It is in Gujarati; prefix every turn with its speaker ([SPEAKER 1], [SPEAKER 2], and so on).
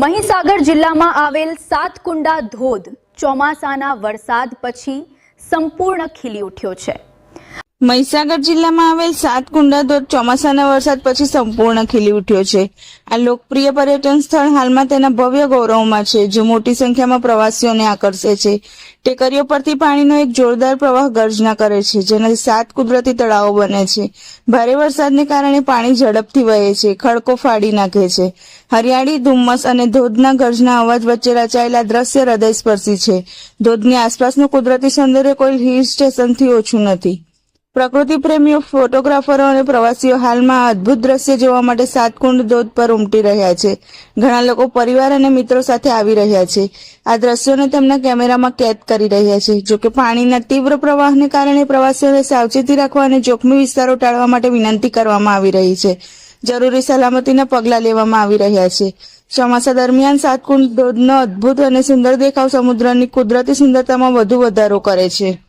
[SPEAKER 1] મહીસાગર જિલ્લામાં આવેલ સાતકુંડા ધોધ ચોમાસાના વરસાદ પછી સંપૂર્ણ ખીલી ઉઠ્યો છે।
[SPEAKER 2] મહીસાગર જિલ્લામાં આવેલ સાતકુંડા ધોધ ચોમાસાના વરસાદ પછી સંપૂર્ણ ખીલી ઉઠ્યો છે। આ લોકપ્રિય પર્યટન સ્થળ હાલમાં તેના ભવ્ય ગૌરવમાં છે, જે મોટી સંખ્યામાં પ્રવાસીઓને આકર્ષે છે। ટેકરીઓ પરથી પાણીનો એક જોરદાર પ્રવાહ ગર્જના કરે છે, જેનાથી 7 કુદરતી તળાવો બને છે। ભારે વરસાદને કારણે પાણી ઝડપથી વહે છે, ખડકો ફાડી નાખે છે। હરિયાળી, ધુમ્મસ અને ધોધના ગર્જના અવાજ વચ્ચે રચાયેલા દ્રશ્ય હૃદયસ્પર્શી છે। ધોધની આસપાસનું કુદરતી સૌંદર્ય કોઈ હિલ સ્ટેશનથી ઓછું નથી। પ્રકૃતિ પ્રેમીઓ, ફોટોગ્રાફરો અને પ્રવાસીઓ હાલમાં આ અદ્ભુત દ્રશ્ય જોવા માટે સાતકુંડ ધોધ પર ઉમટી રહ્યા છે। ઘણા લોકો પરિવાર અને મિત્રો સાથે આવી રહ્યા છે, આ દ્રશ્યોને તેમના કેમેરામાં કેદ કરી રહ્યા છે। જોકે પાણીના તીવ્ર પ્રવાહને કારણે પ્રવાસીઓને સાવચેતી રાખવા અને જોખમી વિસ્તારો ટાળવા માટે વિનંતી કરવામાં આવી રહી છે। જરૂરી સલામતીના પગલાં લેવામાં આવી રહ્યા છે। ચોમાસા દરમિયાન સાતકુંડ ધોધનો અદ્ભુત અને સુંદર દેખાવ સમુદ્રની કુદરતી સુંદરતામાં વધુ વધારો કરે છે।